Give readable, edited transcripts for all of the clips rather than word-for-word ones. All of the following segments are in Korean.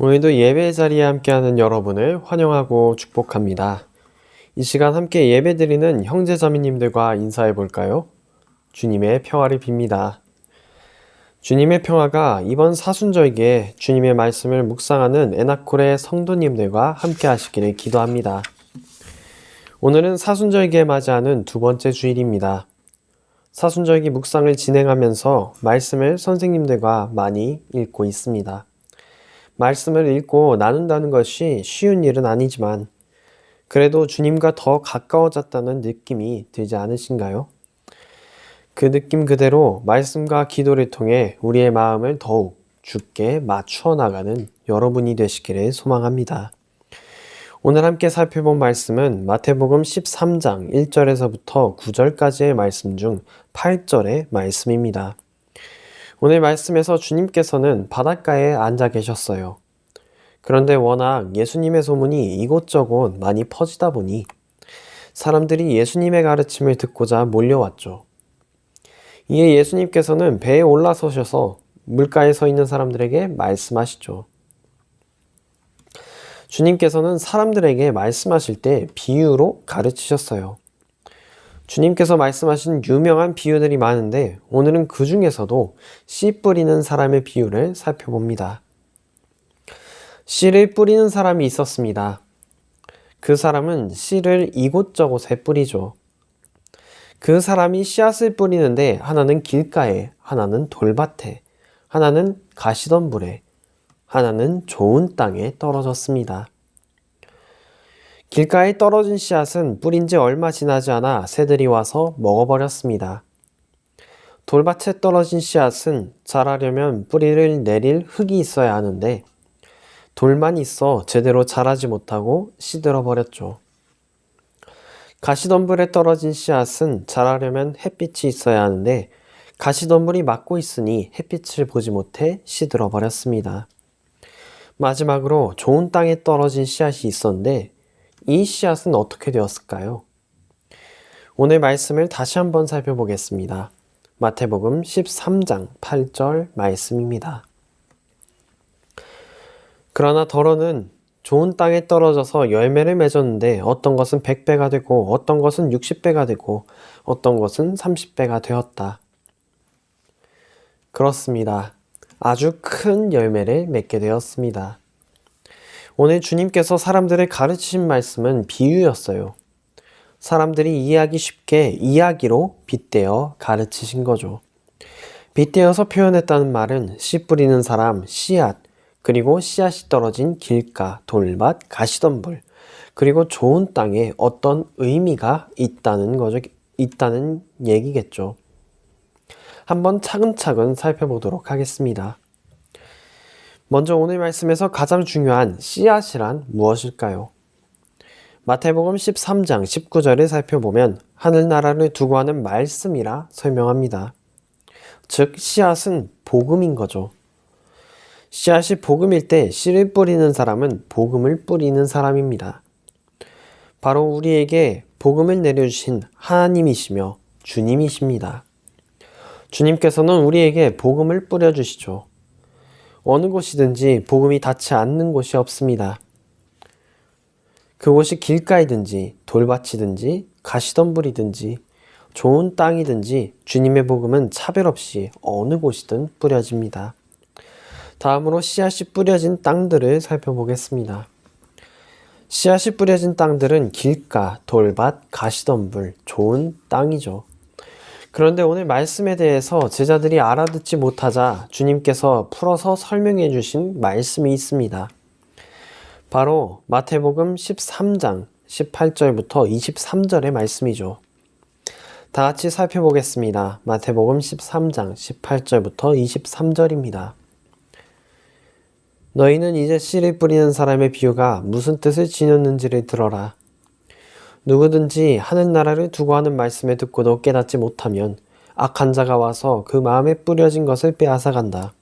오늘도 예배 자리에 함께하는 여러분을 환영하고 축복합니다. 이 시간 함께 예배드리는 형제자매님들과 인사해 볼까요? 주님의 평화를 빕니다. 주님의 평화가 이번 사순절기에 주님의 말씀을 묵상하는 에나콜의 성도님들과 함께 하시기를 기도합니다. 오늘은 사순절기에 맞이하는 두 번째 주일입니다. 사순절기 묵상을 진행하면서 말씀을 선생님들과 많이 읽고 있습니다. 말씀을 읽고 나눈다는 것이 쉬운 일은 아니지만 그래도 주님과 더 가까워졌다는 느낌이 들지 않으신가요? 그 느낌 그대로 말씀과 기도를 통해 우리의 마음을 더욱 주께 맞추어 나가는 여러분이 되시기를 소망합니다. 오늘 함께 살펴본 말씀은 마태복음 13장 1절에서부터 9절까지의 말씀 중 8절의 말씀입니다. 오늘 말씀에서 주님께서는 바닷가에 앉아 계셨어요. 그런데 워낙 예수님의 소문이 이곳저곳 많이 퍼지다 보니 사람들이 예수님의 가르침을 듣고자 몰려왔죠. 이에 예수님께서는 배에 올라서셔서 물가에 서 있는 사람들에게 말씀하시죠. 주님께서는 사람들에게 말씀하실 때 비유로 가르치셨어요. 주님께서 말씀하신 유명한 비유들이 많은데 오늘은 그 중에서도 씨 뿌리는 사람의 비유를 살펴봅니다. 씨를 뿌리는 사람이 있었습니다. 그 사람은 씨를 이곳저곳에 뿌리죠. 그 사람이 씨앗을 뿌리는데 하나는 길가에, 하나는 돌밭에, 하나는 가시덤불에, 하나는 좋은 땅에 떨어졌습니다. 길가에 떨어진 씨앗은 뿌린 지 얼마 지나지 않아 새들이 와서 먹어버렸습니다. 돌밭에 떨어진 씨앗은 자라려면 뿌리를 내릴 흙이 있어야 하는데 돌만 있어 제대로 자라지 못하고 시들어 버렸죠. 가시덤불에 떨어진 씨앗은 자라려면 햇빛이 있어야 하는데 가시덤불이 막고 있으니 햇빛을 보지 못해 시들어 버렸습니다. 마지막으로 좋은 땅에 떨어진 씨앗이 있었는데 이 씨앗은 어떻게 되었을까요? 오늘 말씀을 다시 한번 살펴보겠습니다. 마태복음 13장 8절 말씀입니다. 그러나 덜어는 좋은 땅에 떨어져서 열매를 맺었는데 어떤 것은 100배가 되고 어떤 것은 60배가 되고 어떤 것은 30배가 되었다. 그렇습니다. 아주 큰 열매를 맺게 되었습니다. 오늘 주님께서 사람들을 가르치신 말씀은 비유였어요. 사람들이 이해하기 쉽게 이야기로 빗대어 가르치신 거죠. 빗대어서 표현했다는 말은 씨 뿌리는 사람, 씨앗, 그리고 씨앗이 떨어진 길가, 돌밭, 가시덤불, 그리고 좋은 땅에 어떤 의미가 있다는 얘기겠죠. 한번 차근차근 살펴보도록 하겠습니다. 먼저 오늘 말씀에서 가장 중요한 씨앗이란 무엇일까요? 마태복음 13장 19절을 살펴보면 하늘나라를 두고 하는 말씀이라 설명합니다. 즉 씨앗은 복음인 거죠. 씨앗이 복음일 때 씨를 뿌리는 사람은 복음을 뿌리는 사람입니다. 바로 우리에게 복음을 내려주신 하나님이시며 주님이십니다. 주님께서는 우리에게 복음을 뿌려주시죠. 어느 곳이든지 복음이 닿지 않는 곳이 없습니다. 그곳이 길가이든지 돌밭이든지 가시덤불이든지 좋은 땅이든지 주님의 복음은 차별 없이 어느 곳이든 뿌려집니다. 다음으로 씨앗이 뿌려진 땅들을 살펴보겠습니다. 씨앗이 뿌려진 땅들은 길가, 돌밭, 가시덤불, 좋은 땅이죠. 그런데 오늘 말씀에 대해서 제자들이 알아듣지 못하자 주님께서 풀어서 설명해 주신 말씀이 있습니다. 바로 마태복음 13장 18절부터 23절의 말씀이죠. 다 같이 살펴보겠습니다. 마태복음 13장 18절부터 23절입니다. 너희는 이제 씨를 뿌리는 사람의 비유가 무슨 뜻을 지녔는지를 들어라. 누구든지 하늘나라를 두고 하는 말씀을 듣고도 깨닫지 못하면 악한 자가 와서 그 마음에 뿌려진 것을 빼앗아간다.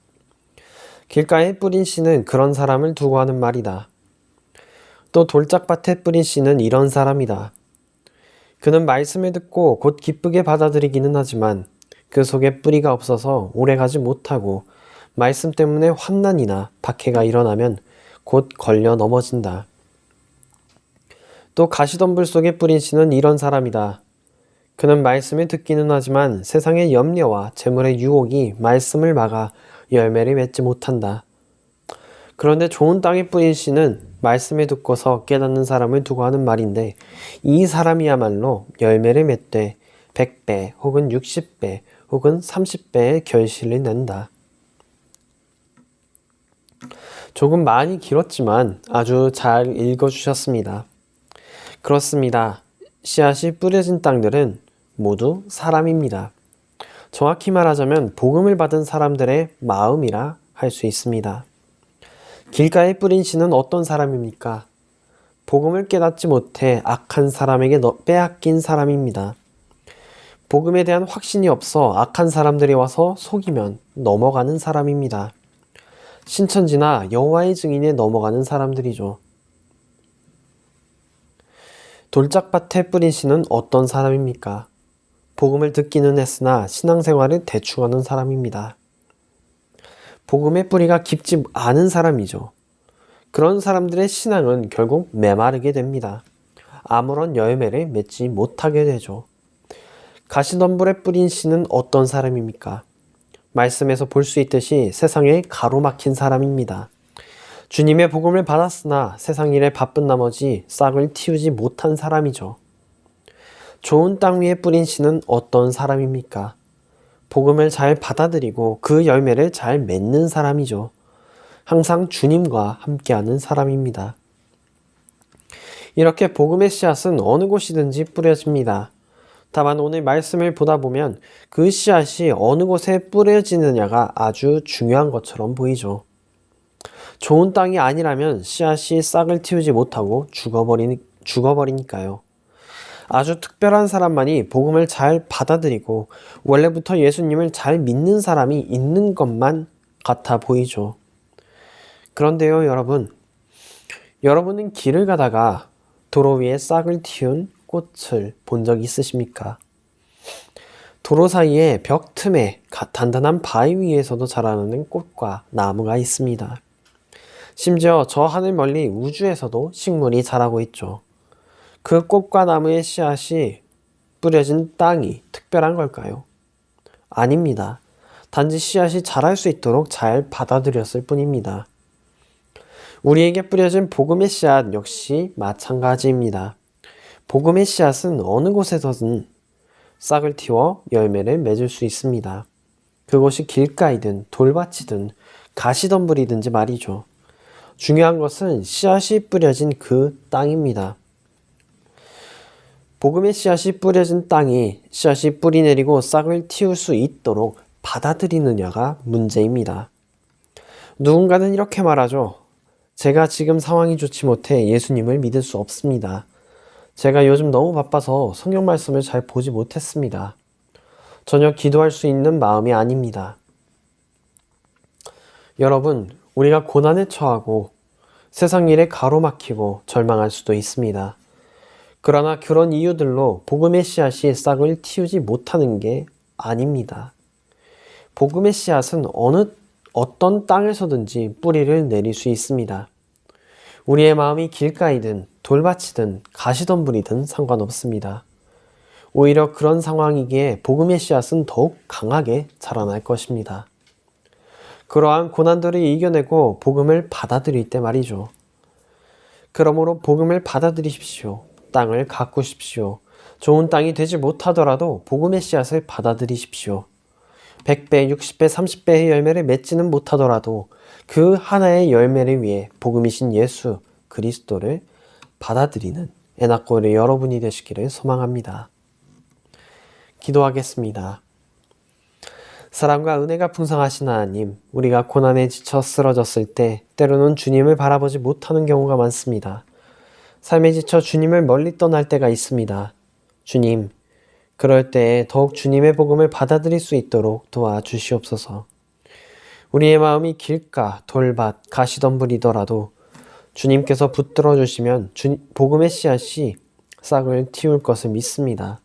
길가에 뿌린 씨는 그런 사람을 두고 하는 말이다. 또 돌짝밭에 뿌린 씨는 이런 사람이다. 그는 말씀을 듣고 곧 기쁘게 받아들이기는 하지만 그 속에 뿌리가 없어서 오래가지 못하고 말씀 때문에 환난이나 박해가 일어나면 곧 걸려 넘어진다. 또 가시덤불 속에 뿌린 씨는 이런 사람이다. 그는 말씀을 듣기는 하지만 세상의 염려와 재물의 유혹이 말씀을 막아 열매를 맺지 못한다. 그런데 좋은 땅에 뿌린 씨는 말씀을 듣고서 깨닫는 사람을 두고 하는 말인데, 이 사람이야말로 열매를 맺되 100배 혹은 60배 혹은 30배의 결실을 낸다. 조금 많이 길었지만 아주 잘 읽어주셨습니다. 그렇습니다. 씨앗이 뿌려진 땅들은 모두 사람입니다. 정확히 말하자면 복음을 받은 사람들의 마음이라 할 수 있습니다. 길가에 뿌린 씨는 어떤 사람입니까? 복음을 깨닫지 못해 악한 사람에게 빼앗긴 사람입니다. 복음에 대한 확신이 없어 악한 사람들이 와서 속이면 넘어가는 사람입니다. 신천지나 여호와의 증인에 넘어가는 사람들이죠. 돌짝밭에 뿌린 씨는 어떤 사람입니까? 복음을 듣기는 했으나 신앙생활을 대충 하는 사람입니다. 복음의 뿌리가 깊지 않은 사람이죠. 그런 사람들의 신앙은 결국 메마르게 됩니다. 아무런 열매를 맺지 못하게 되죠. 가시덤불에 뿌린 씨는 어떤 사람입니까? 말씀에서 볼 수 있듯이 세상에 가로막힌 사람입니다. 주님의 복음을 받았으나 세상 일에 바쁜 나머지 싹을 틔우지 못한 사람이죠. 좋은 땅 위에 뿌린 씨는 어떤 사람입니까? 복음을 잘 받아들이고 그 열매를 잘 맺는 사람이죠. 항상 주님과 함께하는 사람입니다. 이렇게 복음의 씨앗은 어느 곳이든지 뿌려집니다. 다만 오늘 말씀을 보다 보면 그 씨앗이 어느 곳에 뿌려지느냐가 아주 중요한 것처럼 보이죠. 좋은 땅이 아니라면 씨앗이 싹을 틔우지 못하고 죽어버리니까요. 아주 특별한 사람만이 복음을 잘 받아들이고 원래부터 예수님을 잘 믿는 사람이 있는 것만 같아 보이죠. 그런데요, 여러분은 길을 가다가 도로 위에 싹을 틔운 꽃을 본 적 있으십니까? 도로 사이에 벽 틈에 단단한 바위 위에서도 자라나는 꽃과 나무가 있습니다. 심지어 저 하늘 멀리 우주에서도 식물이 자라고 있죠. 그 꽃과 나무의 씨앗이 뿌려진 땅이 특별한 걸까요? 아닙니다. 단지 씨앗이 자랄 수 있도록 잘 받아들였을 뿐입니다. 우리에게 뿌려진 복음의 씨앗 역시 마찬가지입니다. 복음의 씨앗은 어느 곳에서든 싹을 틔워 열매를 맺을 수 있습니다. 그곳이 길가이든 돌밭이든 가시덤불이든지 말이죠. 중요한 것은 씨앗이 뿌려진 그 땅입니다. 복음의 씨앗이 뿌려진 땅이 씨앗이 뿌리 내리고 싹을 틔울 수 있도록 받아들이느냐가 문제입니다. 누군가는 이렇게 말하죠. 제가 지금 상황이 좋지 못해 예수님을 믿을 수 없습니다. 제가 요즘 너무 바빠서 성경 말씀을 잘 보지 못했습니다. 전혀 기도할 수 있는 마음이 아닙니다. 여러분, 우리가 고난에 처하고 세상 일에 가로막히고 절망할 수도 있습니다. 그러나 그런 이유들로 복음의 씨앗이 싹을 틔우지 못하는 게 아닙니다. 복음의 씨앗은 어떤 땅에서든지 뿌리를 내릴 수 있습니다. 우리의 마음이 길가이든 돌밭이든 가시덤불이든 상관없습니다. 오히려 그런 상황이기에 복음의 씨앗은 더욱 강하게 자라날 것입니다. 그러한 고난들을 이겨내고 복음을 받아들일 때 말이죠. 그러므로 복음을 받아들이십시오. 땅을 가꾸십시오. 좋은 땅이 되지 못하더라도 복음의 씨앗을 받아들이십시오. 100배, 60배, 30배의 열매를 맺지는 못하더라도 그 하나의 열매를 위해 복음이신 예수 그리스도를 받아들이는 에나꼬르 여러분이 되시기를 소망합니다. 기도하겠습니다. 사랑과 은혜가 풍성하신 하나님, 우리가 고난에 지쳐 쓰러졌을 때 때로는 주님을 바라보지 못하는 경우가 많습니다. 삶에 지쳐 주님을 멀리 떠날 때가 있습니다. 주님, 그럴 때에 더욱 주님의 복음을 받아들일 수 있도록 도와주시옵소서. 우리의 마음이 길가, 돌밭, 가시덤불이더라도 주님께서 붙들어 주시면 복음의 씨앗이 싹을 틔울 것을 믿습니다.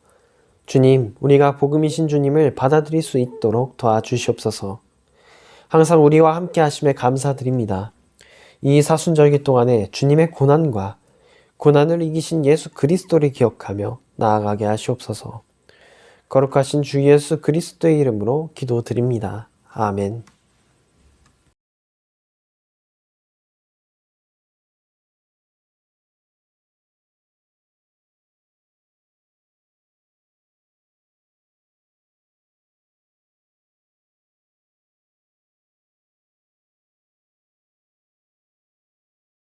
주님, 우리가 복음이신 주님을 받아들일 수 있도록 도와주시옵소서. 항상 우리와 함께 하심에 감사드립니다. 이 사순절기 동안에 주님의 고난과 고난을 이기신 예수 그리스도를 기억하며 나아가게 하시옵소서. 거룩하신 주 예수 그리스도의 이름으로 기도드립니다. 아멘.